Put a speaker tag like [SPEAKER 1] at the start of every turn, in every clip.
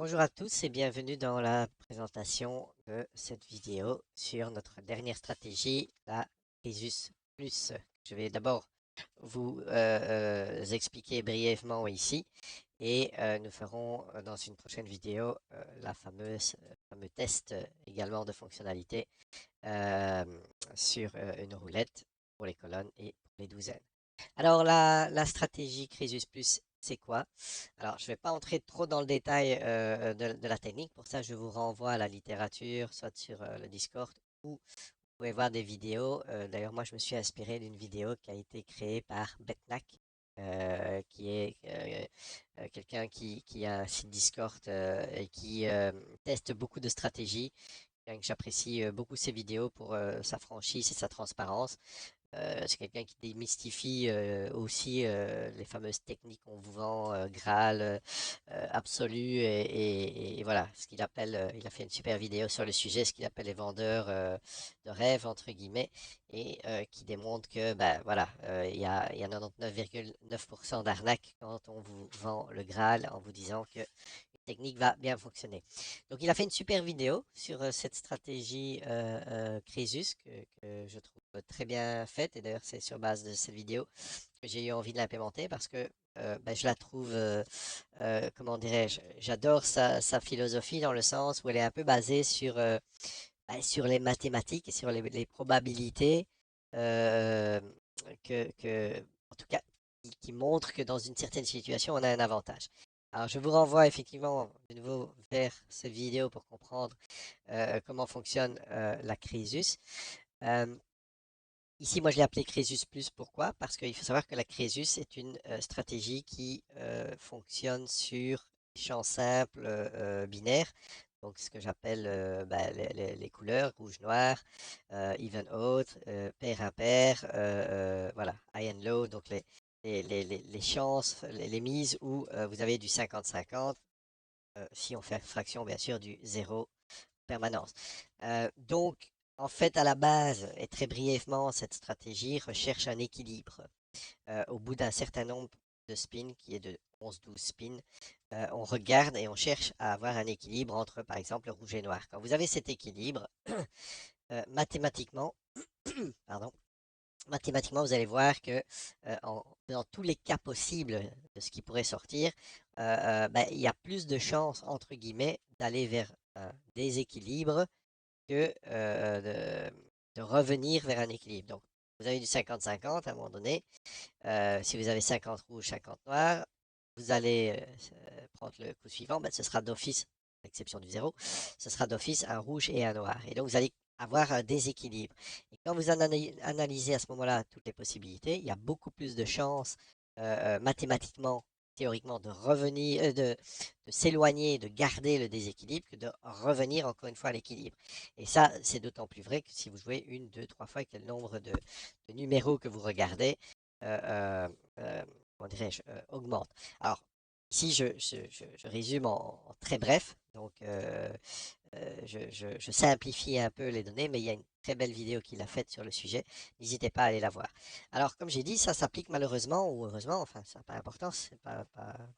[SPEAKER 1] Bonjour à tous et bienvenue dans la présentation de cette vidéo sur notre dernière stratégie, la Crisus Plus. Je vais d'abord vous expliquer brièvement ici et nous ferons dans une prochaine vidéo fameux test également de fonctionnalité euh, sur une roulette pour les colonnes et pour les douzaines. Alors, la stratégie Crisus Plus, c'est quoi? Alors, je ne vais pas entrer trop dans le détail de la technique. Pour ça, je vous renvoie à la littérature, soit sur le Discord, ou vous pouvez voir des vidéos. D'ailleurs, moi, je me suis inspiré d'une vidéo qui a été créée par Betnac, qui est quelqu'un qui a un site Discord et qui teste beaucoup de stratégies. J'apprécie beaucoup ses vidéos pour sa franchise et sa transparence. C'est quelqu'un qui démystifie aussi les fameuses techniques qu'on vous vend, Graal, absolu, et voilà, ce qu'il appelle, il a fait une super vidéo sur le sujet, ce qu'il appelle les vendeurs de rêve, entre guillemets, et qui démontre que, ben voilà, il y a 99,9% d'arnaque quand on vous vend le Graal en vous disant que technique va bien fonctionner. Donc, il a fait une super vidéo sur cette stratégie Crésus que je trouve très bien faite. Et d'ailleurs, c'est sur base de cette vidéo que j'ai eu envie de l'implémenter parce que ben, je la trouve, comment dirais-je, j'adore sa philosophie dans le sens où elle est un peu basée sur, sur les mathématiques et sur les probabilités euh, en tout cas, qui montrent que dans une certaine situation, on a un avantage. Alors, je vous renvoie effectivement de nouveau vers cette vidéo pour comprendre comment fonctionne la Crésus. Euh, Ici, moi, je l'ai appelé Crésus Plus. Pourquoi? Parce qu'il faut savoir que la Crésus est une stratégie qui fonctionne sur des champs simples binaires. Donc, ce que j'appelle ben, les couleurs, rouge, noir, even odd, pair, impair, voilà, high and low. Donc, les chances, les mises où vous avez du 50-50, si on fait fraction, bien sûr, du zéro permanence. Donc, en fait, à la base, et très brièvement, cette stratégie recherche un équilibre. Au bout d'un certain nombre de spins, qui est de 11-12 spins, on regarde et on cherche à avoir un équilibre entre, par exemple, le rouge et noir. Quand vous avez cet équilibre, mathématiquement, pardon, mathématiquement, vous allez voir que dans tous les cas possibles de ce qui pourrait sortir, ben, il y a plus de chances, entre guillemets, d'aller vers un déséquilibre que de revenir vers un équilibre. Donc, vous avez du 50-50 à un moment donné. Si vous avez 50 rouges, 50 noirs, vous allez prendre le coup suivant, ben, ce sera d'office, à l'exception du zéro, ce sera d'office un rouge et un noir. Et donc, vous allez avoir un déséquilibre. Et quand vous analysez à ce moment-là toutes les possibilités, il y a beaucoup plus de chances mathématiquement, théoriquement, de revenir, de s'éloigner, de garder le déséquilibre que de revenir encore une fois à l'équilibre. Et ça, c'est d'autant plus vrai que si vous jouez une, deux, trois fois, quel nombre de numéros que vous regardez, euh, euh, comment dirais-je, augmente. Alors, ici, je résume en très bref. Donc, je simplifie un peu les données, mais il y a une très belle vidéo qu'il a faite sur le sujet. N'hésitez pas à aller la voir. Alors, comme j'ai dit, ça s'applique malheureusement ou heureusement, enfin, ça n'a pas d'importance, c'est pas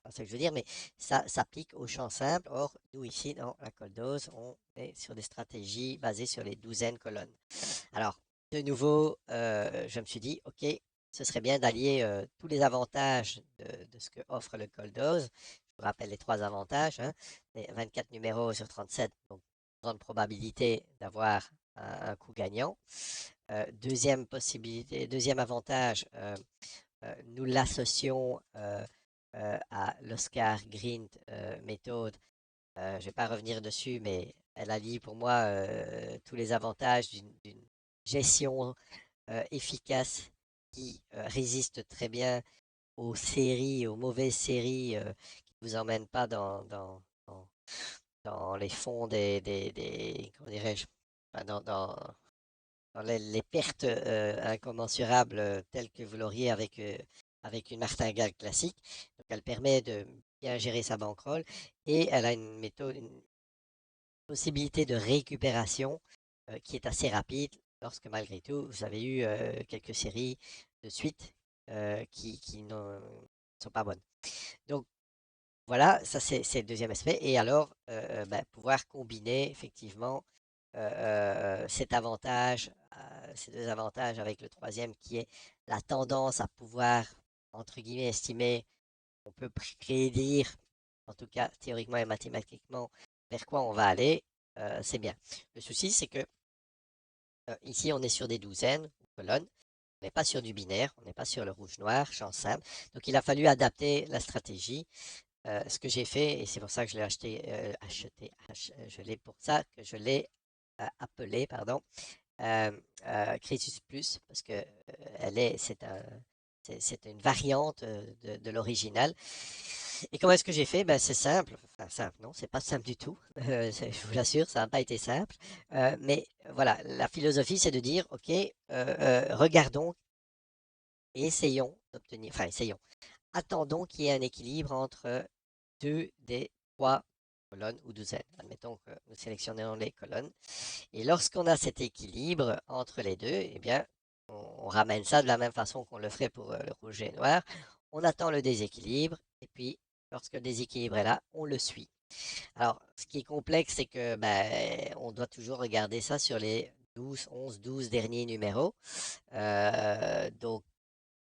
[SPEAKER 1] ça que je veux dire, mais ça s'applique aux champs simples. Or, nous, ici, dans la coldose, on est sur des stratégies basées sur les douzaines colonnes. Alors, de nouveau, je me suis dit, OK, ce serait bien d'allier tous les avantages de ce que offre le Coldose. Je vous rappelle les trois avantages, hein, les 24 numéros sur 37, donc grande probabilité d'avoir un coup gagnant. Deuxième possibilité, deuxième avantage, nous l'associons à l'Oscar Green méthode. Je ne vais pas revenir dessus, mais elle allie pour moi tous les avantages d'une gestion efficace qui résiste très bien aux séries, aux mauvaises séries qui ne vous emmènent pas dans les fonds comment dirais-je, enfin, dans les pertes incommensurables telles que vous l'auriez avec une martingale classique. Donc, elle permet de bien gérer sa bankroll et elle a une méthode, une possibilité de récupération qui est assez rapide lorsque malgré tout vous avez eu quelques séries de suite qui ne sont pas bonnes. Donc voilà, ça c'est le deuxième aspect. Et alors, ben, pouvoir combiner effectivement cet avantage, ces deux avantages avec le troisième qui est la tendance à pouvoir, entre guillemets, estimer, on peut prédire, en tout cas théoriquement et mathématiquement, vers quoi on va aller, c'est bien. Le souci, c'est que ici, on est sur des douzaines, ou colonnes, on n'est pas sur du binaire, on n'est pas sur le rouge-noir, champ simple. Donc, il a fallu adapter la stratégie. Ce que j'ai fait, et c'est pour ça que je l'ai je l'ai pour ça que je l'ai appelé, pardon, euh, Crésus Plus, parce que c'est une variante de l'original. Et comment est-ce que j'ai fait? Ben, c'est simple. Enfin, simple, non, c'est pas simple du tout. Je vous l'assure, ça n'a pas été simple. Mais voilà, la philosophie, c'est de dire, OK, regardons et essayons d'obtenir, enfin, essayons. Attendons qu'il y ait un équilibre entre deux des trois colonnes ou douzaines. Admettons que nous sélectionnons les colonnes. Et lorsqu'on a cet équilibre entre les deux, eh bien, on ramène ça de la même façon qu'on le ferait pour le rouge et le noir. On attend le déséquilibre et puis lorsque le déséquilibre est là, on le suit. Alors, ce qui est complexe, c'est que ben, on doit toujours regarder ça sur les 12, 11, 12 derniers numéros. Donc,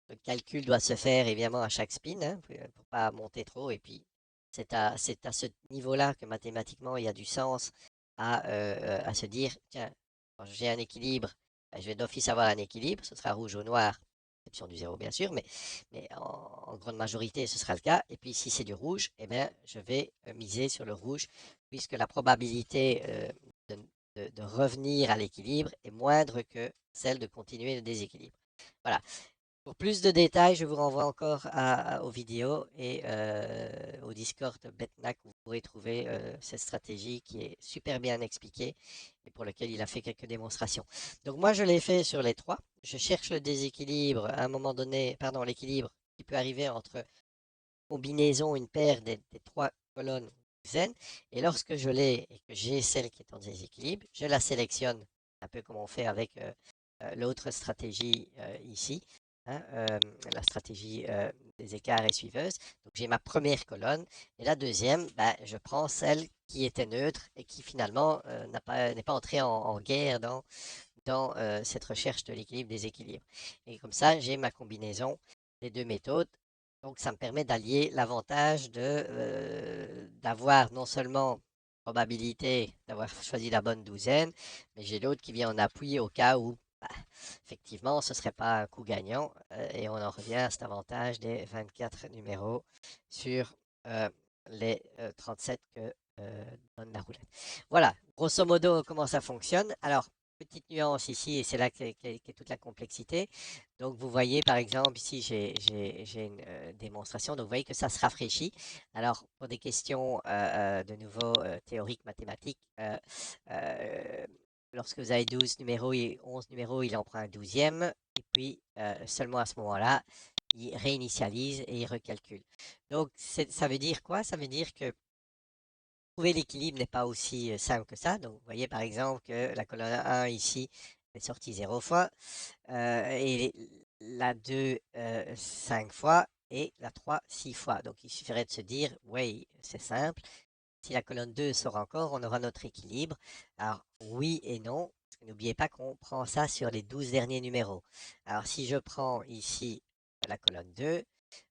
[SPEAKER 1] le calcul doit se faire évidemment à chaque spin, hein, pour pas monter trop. Et puis, c'est à ce niveau-là que mathématiquement, il y a du sens à se dire, tiens, quand j'ai un équilibre, ben, je vais d'office avoir un équilibre, ce sera rouge ou noir, exception du zéro bien sûr, mais en grande majorité, ce sera le cas. Et puis, si c'est du rouge, eh bien, je vais miser sur le rouge, puisque la probabilité de, de revenir à l'équilibre est moindre que celle de continuer le déséquilibre. Voilà. Pour plus de détails, je vous renvoie encore aux vidéos et au Discord Betnac où vous pourrez trouver cette stratégie qui est super bien expliquée et pour laquelle il a fait quelques démonstrations. Donc moi, je l'ai fait sur les trois. Je cherche le déséquilibre à un moment donné, pardon, l'équilibre qui peut arriver entre combinaison, une paire des trois colonnes zen. Et lorsque je l'ai et que j'ai celle qui est en déséquilibre, je la sélectionne un peu comme on fait avec l'autre stratégie ici, hein, la stratégie des écarts et suiveuses. Donc j'ai ma première colonne et la deuxième, ben, je prends celle qui était neutre et qui finalement n'est pas entrée en guerre dans cette recherche de l'équilibre des équilibres. Et comme ça, j'ai ma combinaison des deux méthodes. Donc, ça me permet d'allier l'avantage d'avoir non seulement probabilité d'avoir choisi la bonne douzaine, mais j'ai l'autre qui vient en appui au cas où, bah, effectivement, ce ne serait pas un coup gagnant. Et on en revient à cet avantage des 24 numéros sur les 37 que donne la roulette. Voilà, grosso modo, comment ça fonctionne. Alors, petite nuance ici, et c'est là qu'est toute la complexité. Donc, vous voyez, par exemple, ici, j'ai une démonstration. Donc, vous voyez que ça se rafraîchit. Alors, pour des questions de nouveau théoriques, mathématiques, euh, lorsque vous avez 12 numéros et 11 numéros, il en prend un douzième. Et puis, seulement à ce moment-là, il réinitialise et il recalcule. Donc, ça veut dire quoi? Ça veut dire que trouver l'équilibre n'est pas aussi simple que ça. Donc, vous voyez par exemple que la colonne 1 ici est sortie 0 fois, et la 2 5 fois, et la 3 6 fois. Donc, il suffirait de se dire, oui, c'est simple. Si la colonne 2 sort encore, on aura notre équilibre. Alors, oui et non. N'oubliez pas qu'on prend ça sur les 12 derniers numéros. Alors, si je prends ici la colonne 2,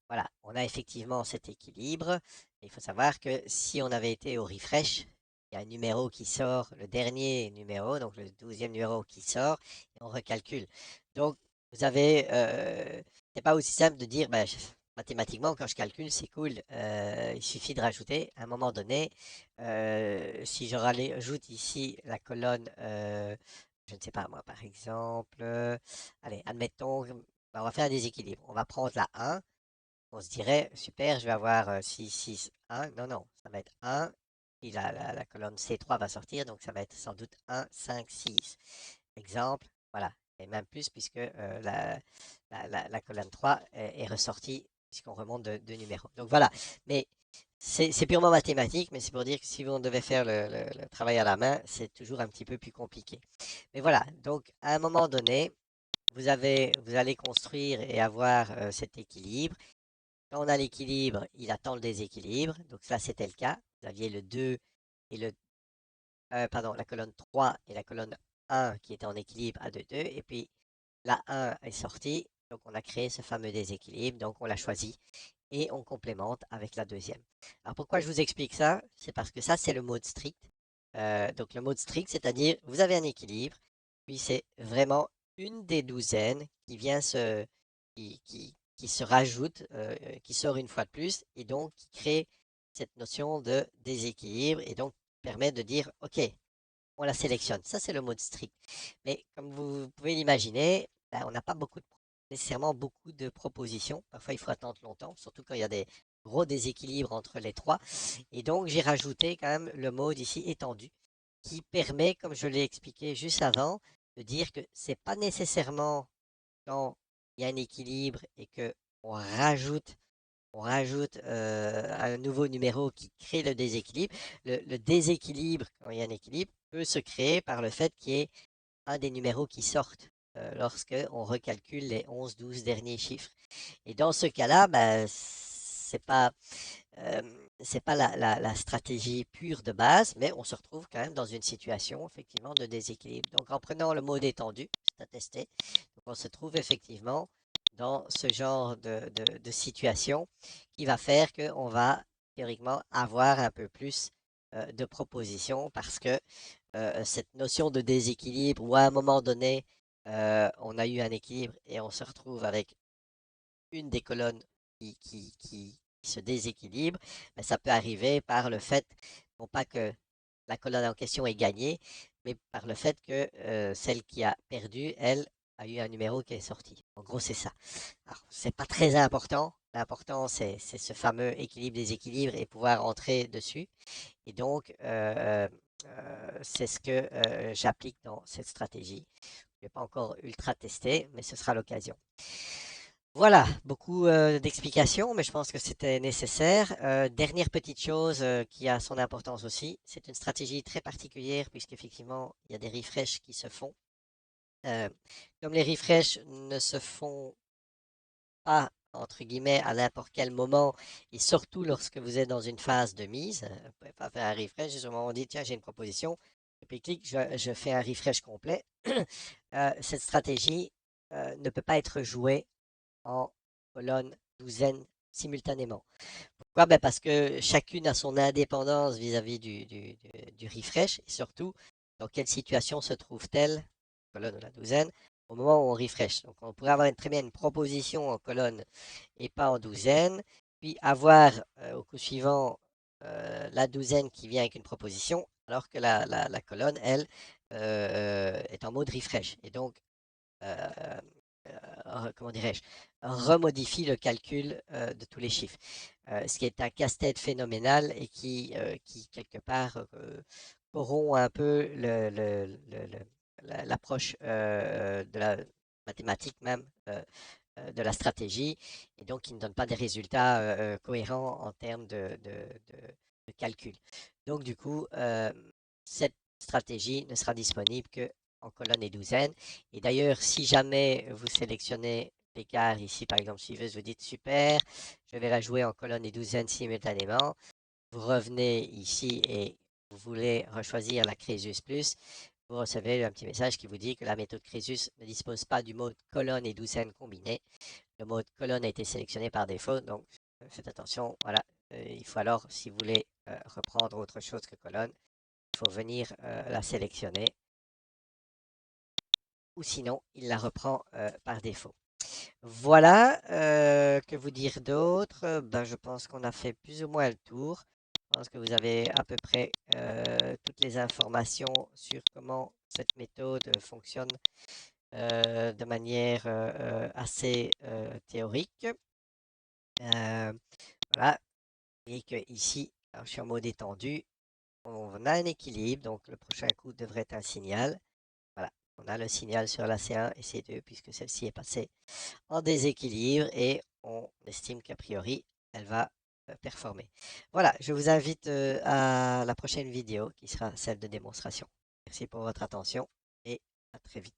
[SPEAKER 1] voilà, on a effectivement cet équilibre. Il faut savoir que si on avait été au refresh, il y a un numéro qui sort, le dernier numéro, donc le 12e numéro qui sort, et on recalcule. Donc, vous avez, c'est pas aussi simple de dire, ben, mathématiquement, quand je calcule, c'est cool, il suffit de rajouter. À un moment donné, si je rajoute ici la colonne, je ne sais pas moi, par exemple, allez, admettons, ben, on va faire un déséquilibre. On va prendre la 1. On se dirait, super, je vais avoir 6, 6, 1. Non, non, ça va être 1. Puis la colonne C3 va sortir, donc ça va être sans doute 1, 5, 6. Exemple, voilà. Et même plus, puisque la colonne 3 est ressortie, puisqu'on remonte de numéros. Donc voilà. Mais c'est purement mathématique, mais c'est pour dire que si on devait faire le travail à la main, c'est toujours un petit peu plus compliqué. Mais voilà. Donc, à un moment donné, vous allez construire et avoir cet équilibre. quand on a l'équilibre, il attend le déséquilibre. Donc là, c'était le cas. Vous aviez le 2 et pardon, la colonne 3 et la colonne 1 qui étaient en équilibre à 2, 2. Et puis la 1 est sortie. Donc on a créé ce fameux déséquilibre. Donc on l'a choisi et on complémente avec la deuxième. Alors pourquoi je vous explique ça? C'est parce que ça, c'est le mode strict. Donc le mode strict, c'est-à-dire vous avez un équilibre, puis c'est vraiment une des douzaines qui vient qui se rajoute, qui sort une fois de plus, et donc qui crée cette notion de déséquilibre, et donc permet de dire, OK, on la sélectionne. Ça, c'est le mode strict. Mais comme vous pouvez l'imaginer, ben, on n'a pas nécessairement beaucoup de propositions. Parfois, il faut attendre longtemps, surtout quand il y a des gros déséquilibres entre les trois. Et donc, j'ai rajouté quand même le mode ici étendu, qui permet, comme je l'ai expliqué juste avant, de dire que c'est pas nécessairement quand il y a un équilibre et que on rajoute un nouveau numéro qui crée le déséquilibre. Le déséquilibre, quand il y a un équilibre, peut se créer par le fait qu'il y ait un des numéros qui sortent lorsque on recalcule les 11, 12 derniers chiffres. Et dans ce cas-là, ben, euh, c'est pas la stratégie pure de base, mais on se retrouve quand même dans une situation effectivement de déséquilibre. Donc en prenant le mode étendu, c'est à tester, donc on se trouve effectivement dans ce genre de situation qui va faire qu'on va théoriquement avoir un peu plus de propositions parce que cette notion de déséquilibre où à un moment donné, on a eu un équilibre et on se retrouve avec une des colonnes qui se déséquilibre, ben, ça peut arriver par le fait, non pas que la colonne en question est gagnée, mais par le fait que celle qui a perdu, elle, a eu un numéro qui est sorti. En gros, c'est ça. Alors, c'est pas très important. L'important, c'est ce fameux équilibre-déséquilibre et pouvoir entrer dessus. Et donc, c'est ce que j'applique dans cette stratégie. Je n'ai pas encore ultra testé, mais ce sera l'occasion. Voilà, beaucoup d'explications, mais je pense que c'était nécessaire. Dernière petite chose qui a son importance aussi, c'est une stratégie très particulière puisqu'effectivement, il y a des refreshs qui se font. Euh, Comme les refreshs ne se font pas, entre guillemets, à n'importe quel moment, et surtout lorsque vous êtes dans une phase de mise, vous ne pouvez pas faire un refresh, juste au moment où on dit, tiens, j'ai une proposition, et puis clique, je fais un refresh complet. Cette stratégie ne peut pas être jouée en colonne, douzaine simultanément. Pourquoi? Ben parce que chacune a son indépendance vis-à-vis du refresh et surtout dans quelle situation se trouve-t-elle, colonne ou la douzaine, au moment où on refresh. Donc on pourrait avoir très bien une proposition en colonne et pas en douzaine, puis avoir au coup suivant la douzaine qui vient avec une proposition, alors que la colonne, elle, est en mode refresh. Et donc, euh, comment dirais-je, remodifie le calcul de tous les chiffres. Ce qui est un casse-tête phénoménal et qui quelque part, corrompt un peu l'approche de la mathématique même, de la stratégie, et donc qui ne donne pas des résultats cohérents en termes de calcul. Donc du coup, cette stratégie ne sera disponible que en colonne et douzaine. Et d'ailleurs, si jamais vous sélectionnez l'écart ici, par exemple, suiveuse, vous dites super, je vais la jouer en colonne et douzaine simultanément. Vous revenez ici et vous voulez rechoisir la Crésus Plus, vous recevez un petit message qui vous dit que la méthode Crésus ne dispose pas du mode colonne et douzaine combiné. Le mode colonne a été sélectionné par défaut, donc faites attention. Voilà, il faut alors, si vous voulez reprendre autre chose que colonne, il faut venir la sélectionner ou sinon il la reprend par défaut. Voilà, que vous dire d'autre? Ben, je pense qu'on a fait plus ou moins le tour. Je pense que vous avez à peu près toutes les informations sur comment cette méthode fonctionne de manière assez théorique. Voilà, et que ici, alors je suis en mode étendu, on a un équilibre, donc le prochain coup devrait être un signal. Voilà, on a le signal sur la C1 et C2 puisque celle-ci est passée en déséquilibre et on estime qu'a priori, elle va performer. Voilà, je vous invite à la prochaine vidéo qui sera celle de démonstration. Merci pour votre attention et à très vite.